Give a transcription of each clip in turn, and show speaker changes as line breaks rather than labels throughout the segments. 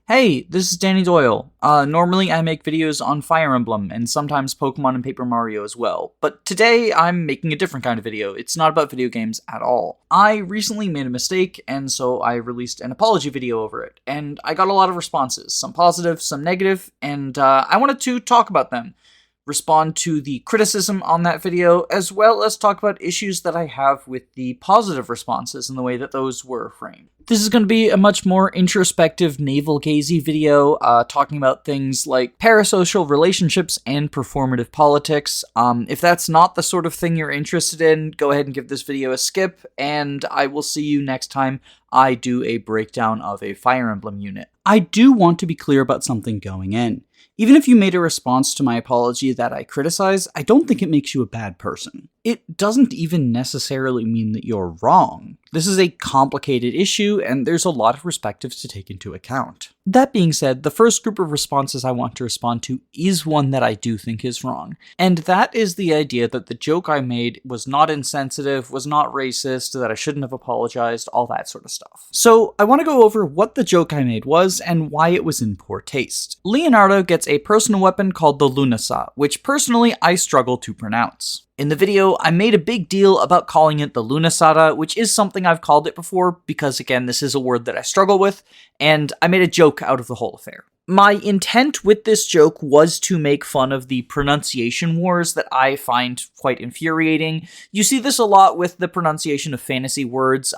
Hey, this is Danny Doyle. Normally I make videos on Fire Emblem and sometimes Pokemon and Paper Mario as well, but today I'm making a different kind of video. It's not about video games at all. I recently made a mistake, and so I released an apology video over it, and I got a lot of responses, some positive, some negative, and I wanted to talk about them, respond to the criticism on that video, as well as talk about issues that I have with the positive responses and the way that those were framed. This is going to be a much more introspective, navel-gazy video, talking about things like parasocial relationships and performative politics. If that's not the sort of thing you're interested in, go ahead and give this video a skip, and I will see you next time I do a breakdown of a Fire Emblem unit. I do want to be clear about something going in. Even if you made a response to my apology that I criticize, I don't think it makes you a bad person. It doesn't even necessarily mean that you're wrong. This is a complicated issue, and there's a lot of perspectives to take into account. That being said, the first group of responses I want to respond to is one that I do think is wrong, and that is the idea that the joke I made was not insensitive, was not racist, that I shouldn't have apologized, all that sort of stuff. So I want to go over what the joke I made was and why it was in poor taste. Leonardo gets a personal weapon called the Lunasa, which personally I struggle to pronounce. In the video, I made a big deal about calling it the Lunasada, which is something I've called it before, because again, this is a word that I struggle with, and I made a joke out of the whole affair. My intent with this joke was to make fun of the pronunciation wars that I find quite infuriating. You see this a lot with the pronunciation of fantasy words,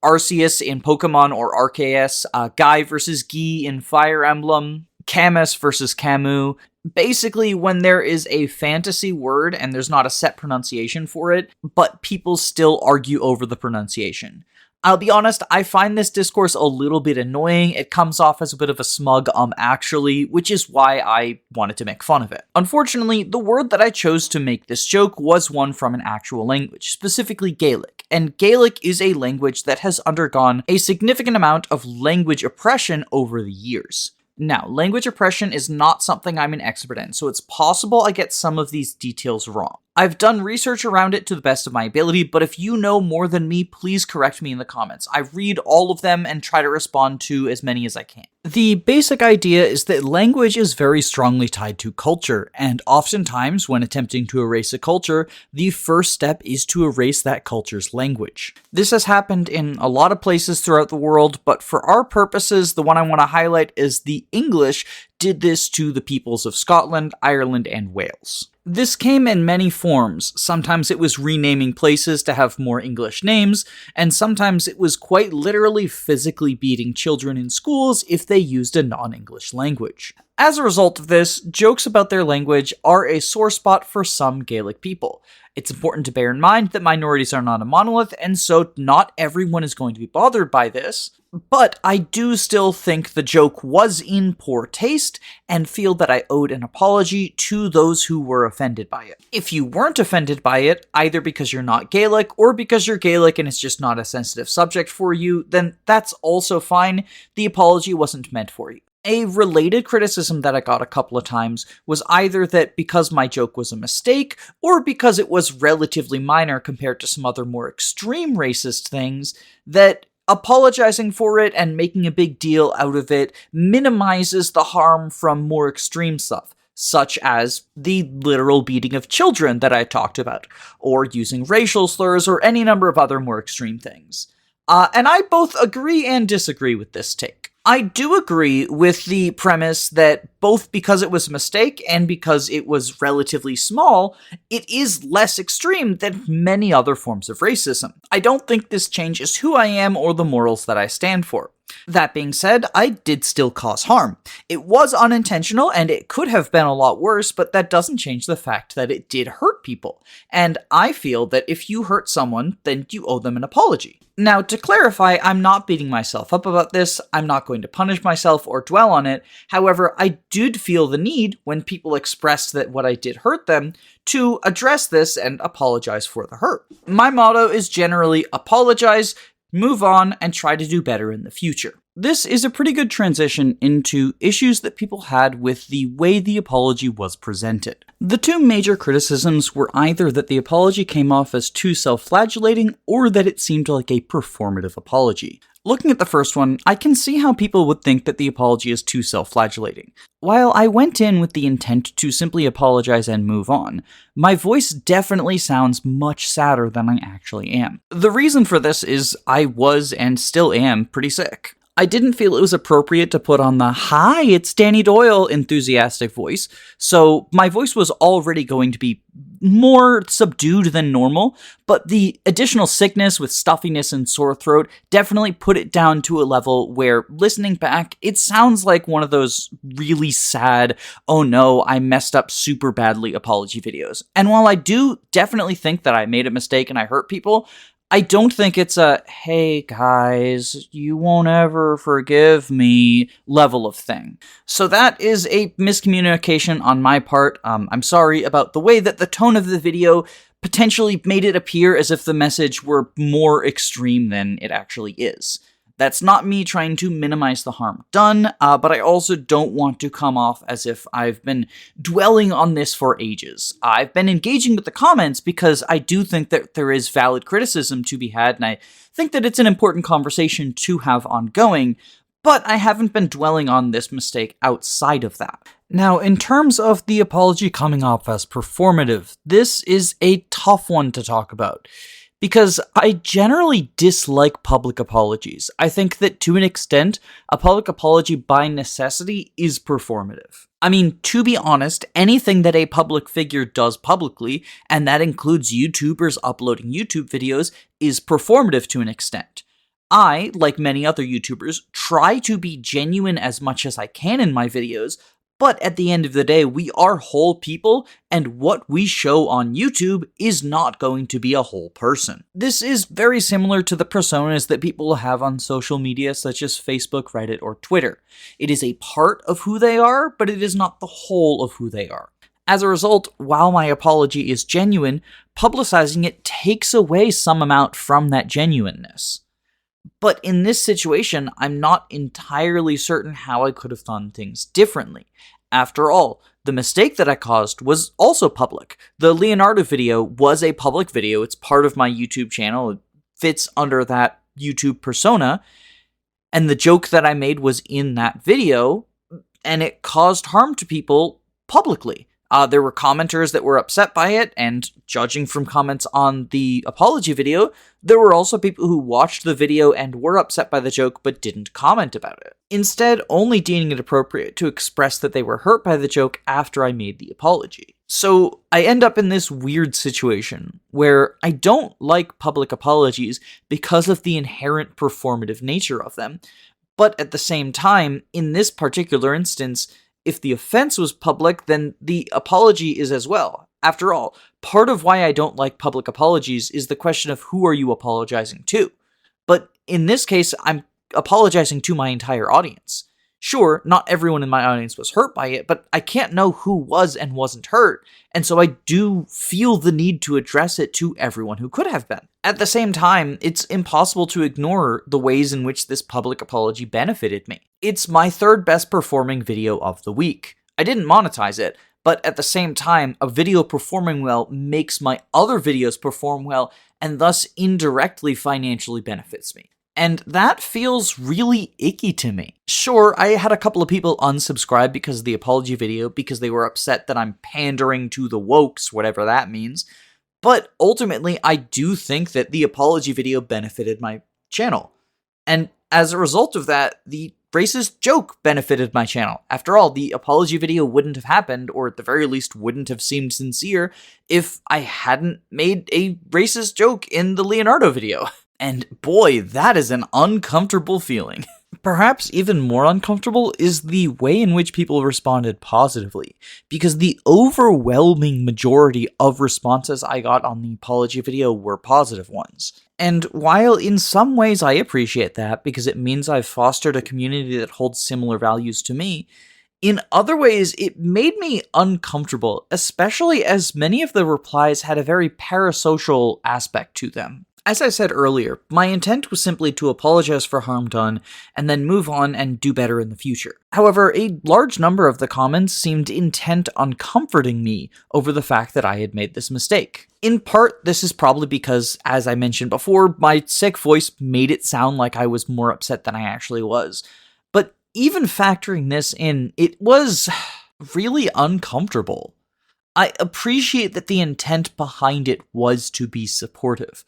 Arceus in Pokemon or Arceus, Guy versus Guy in Fire Emblem, Camus versus Camus. Basically, when there is a fantasy word and there's not a set pronunciation for it, but people still argue over the pronunciation. I'll be honest, I find this discourse a little bit annoying. It comes off as a bit of a smug actually, which is why I wanted to make fun of it. Unfortunately, the word that I chose to make this joke was one from an actual language, specifically Gaelic. And Gaelic is a language that has undergone a significant amount of language oppression over the years. Now, language oppression is not something I'm an expert in, so it's possible I get some of these details wrong. I've done research around it to the best of my ability, but if you know more than me, please correct me in the comments. I read all of them and try to respond to as many as I can. The basic idea is that language is very strongly tied to culture, and oftentimes when attempting to erase a culture, the first step is to erase that culture's language. This has happened in a lot of places throughout the world, but for our purposes, the one I want to highlight is the English did this to the peoples of Scotland, Ireland, and Wales. This came in many forms. Sometimes it was renaming places to have more English names, and sometimes it was quite literally physically beating children in schools if they used a non-English language. As a result of this, jokes about their language are a sore spot for some Gaelic people. It's important to bear in mind that minorities are not a monolith, and so not everyone is going to be bothered by this. But I do still think the joke was in poor taste, and feel that I owed an apology to those who were offended by it. If you weren't offended by it, either because you're not Gaelic, or because you're Gaelic and it's just not a sensitive subject for you, then that's also fine. The apology wasn't meant for you. A related criticism that I got a couple of times was either that because my joke was a mistake, or because it was relatively minor compared to some other more extreme racist things, that apologizing for it and making a big deal out of it minimizes the harm from more extreme stuff, such as the literal beating of children that I talked about, or using racial slurs, or any number of other more extreme things. And I both agree and disagree with this take. I do agree with the premise that both because it was a mistake and because it was relatively small, it is less extreme than many other forms of racism. I don't think this changes who I am or the morals that I stand for. That being said, I did still cause harm. It was unintentional and it could have been a lot worse, but that doesn't change the fact that it did hurt people. And I feel that if you hurt someone, then you owe them an apology. Now, to clarify, I'm not beating myself up about this. I'm not going to punish myself or dwell on it. However, I did feel the need, when people expressed that what I did hurt them, to address this and apologize for the hurt. My motto is generally apologize, move on, and try to do better in the future. This is a pretty good transition into issues that people had with the way the apology was presented. The two major criticisms were either that the apology came off as too self-flagellating or that it seemed like a performative apology. Looking at the first one, I can see how people would think that the apology is too self-flagellating. While I went in with the intent to simply apologize and move on, my voice definitely sounds much sadder than I actually am. The reason for this is I was and still am pretty sick. I didn't feel it was appropriate to put on the "Hi, it's Danny Doyle" enthusiastic voice, so my voice was already going to be more subdued than normal, but the additional sickness with stuffiness and sore throat definitely put it down to a level where, listening back, it sounds like one of those really sad, "oh no, I messed up super badly" apology videos. And while I do definitely think that I made a mistake and I hurt people, I don't think it's a "hey guys, you won't ever forgive me" level of thing. So that is a miscommunication on my part. I'm sorry about the way that the tone of the video potentially made it appear as if the message were more extreme than it actually is. That's not me trying to minimize the harm done, but I also don't want to come off as if I've been dwelling on this for ages. I've been engaging with the comments because I do think that there is valid criticism to be had, and I think that it's an important conversation to have ongoing, but I haven't been dwelling on this mistake outside of that. Now, in terms of the apology coming off as performative, this is a tough one to talk about, because I generally dislike public apologies. I think that, to an extent, a public apology by necessity is performative. I mean, to be honest, anything that a public figure does publicly, and that includes YouTubers uploading YouTube videos, is performative to an extent. I, like many other YouTubers, try to be genuine as much as I can in my videos, but at the end of the day, we are whole people, and what we show on YouTube is not going to be a whole person. This is very similar to the personas that people have on social media such as Facebook, Reddit, or Twitter. It is a part of who they are, but it is not the whole of who they are. As a result, while my apology is genuine, publicizing it takes away some amount from that genuineness. But in this situation, I'm not entirely certain how I could have done things differently. After all, the mistake that I caused was also public. The Leonardo video was a public video. It's part of my YouTube channel. It fits under that YouTube persona. And the joke that I made was in that video, and it caused harm to people publicly. There were commenters that were upset by it, and judging from comments on the apology video, there were also people who watched the video and were upset by the joke but didn't comment about it, instead only deeming it appropriate to express that they were hurt by the joke after I made the apology. So I end up in this weird situation where I don't like public apologies because of the inherent performative nature of them, but at the same time, in this particular instance, if the offense was public, then the apology is as well. After all, part of why I don't like public apologies is the question of who are you apologizing to. But in this case, I'm apologizing to my entire audience. Sure, not everyone in my audience was hurt by it, but I can't know who was and wasn't hurt, and so I do feel the need to address it to everyone who could have been. At the same time, it's impossible to ignore the ways in which this public apology benefited me. It's my third best performing video of the week. I didn't monetize it, but at the same time, a video performing well makes my other videos perform well, and thus indirectly financially benefits me. And that feels really icky to me. Sure, I had a couple of people unsubscribe because of the apology video because they were upset that I'm pandering to the wokes, whatever that means. But ultimately, I do think that the apology video benefited my channel. And as a result of that, the racist joke benefited my channel. After all, the apology video wouldn't have happened, or at the very least wouldn't have seemed sincere, if I hadn't made a racist joke in the Leonardo video. And boy, that is an uncomfortable feeling. Perhaps even more uncomfortable is the way in which people responded positively, because the overwhelming majority of responses I got on the apology video were positive ones. And while in some ways I appreciate that, because it means I've fostered a community that holds similar values to me, in other ways it made me uncomfortable, especially as many of the replies had a very parasocial aspect to them. As I said earlier, my intent was simply to apologize for harm done and then move on and do better in the future. However, a large number of the comments seemed intent on comforting me over the fact that I had made this mistake. In part, this is probably because, as I mentioned before, my sick voice made it sound like I was more upset than I actually was. But even factoring this in, it was really uncomfortable. I appreciate that the intent behind it was to be supportive,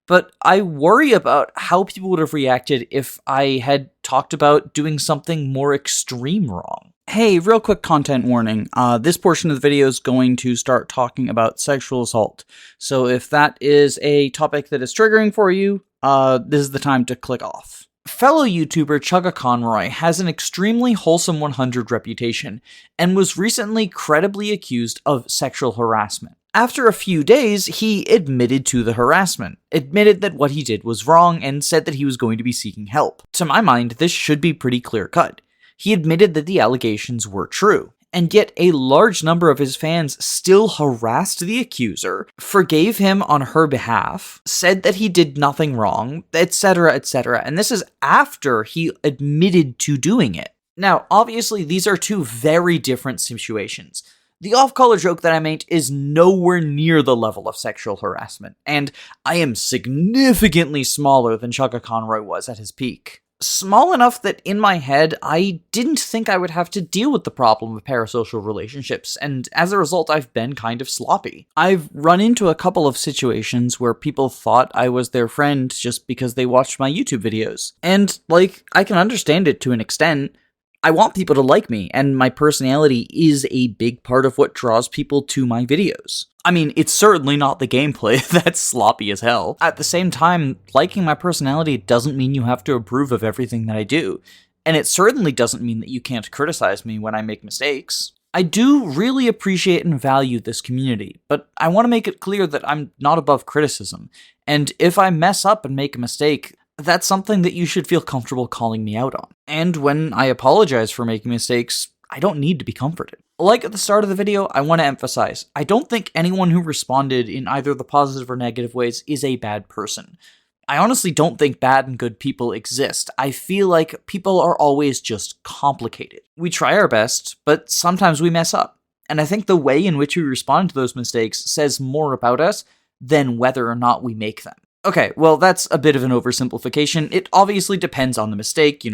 but I worry about how people would have reacted if I had talked about doing something more extreme wrong. Hey, real quick content warning. This portion of the video is going to start talking about sexual assault. So if that is a topic that is triggering for you, this is the time to click off. Fellow YouTuber Chugga Conroy has an extremely wholesome 100 reputation, and was recently credibly accused of sexual harassment. After a few days, he admitted to the harassment, admitted that what he did was wrong, and said that he was going to be seeking help. To my mind, this should be pretty clear-cut. He admitted that the allegations were true, and yet a large number of his fans still harassed the accuser, forgave him on her behalf, said that he did nothing wrong, etc., etc., and this is after he admitted to doing it. Now, obviously, these are two very different situations. The off-color joke that I made is nowhere near the level of sexual harassment, and I am significantly smaller than Chugga Conroy was at his peak. Small enough that in my head, I didn't think I would have to deal with the problem of parasocial relationships, and as a result, I've been kind of sloppy. I've run into a couple of situations where people thought I was their friend just because they watched my YouTube videos. And, I can understand it to an extent. I want people to like me, and my personality is a big part of what draws people to my videos. I mean, it's certainly not the gameplay that's sloppy as hell. At the same time, liking my personality doesn't mean you have to approve of everything that I do, and it certainly doesn't mean that you can't criticize me when I make mistakes. I do really appreciate and value this community, but I want to make it clear that I'm not above criticism, and if I mess up and make a mistake, that's something that you should feel comfortable calling me out on. And when I apologize for making mistakes, I don't need to be comforted. Like at the start of the video, I want to emphasize, I don't think anyone who responded in either the positive or negative ways is a bad person. I honestly don't think bad and good people exist. I feel like people are always just complicated. We try our best, but sometimes we mess up. And I think the way in which we respond to those mistakes says more about us than whether or not we make them. Okay, well, that's a bit of an oversimplification. It obviously depends on the mistake,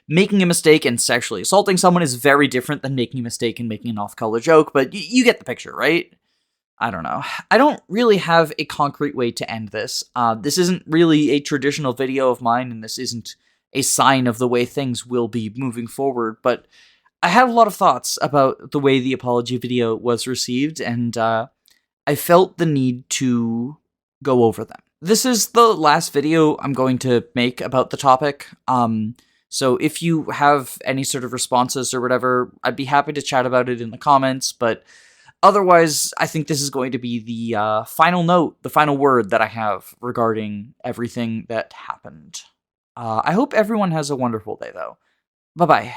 making a mistake and sexually assaulting someone is very different than making a mistake and making an off-color joke, but you get the picture, right? I don't know. I don't really have a concrete way to end this. This isn't really a traditional video of mine, and this isn't a sign of the way things will be moving forward, but I had a lot of thoughts about the way the apology video was received, and I felt the need to go over them. This is the last video I'm going to make about the topic, so if you have any sort of responses or whatever, I'd be happy to chat about it in the comments, but otherwise, I think this is going to be the final note, the final word that I have regarding everything that happened. I hope everyone has a wonderful day, though. Bye-bye.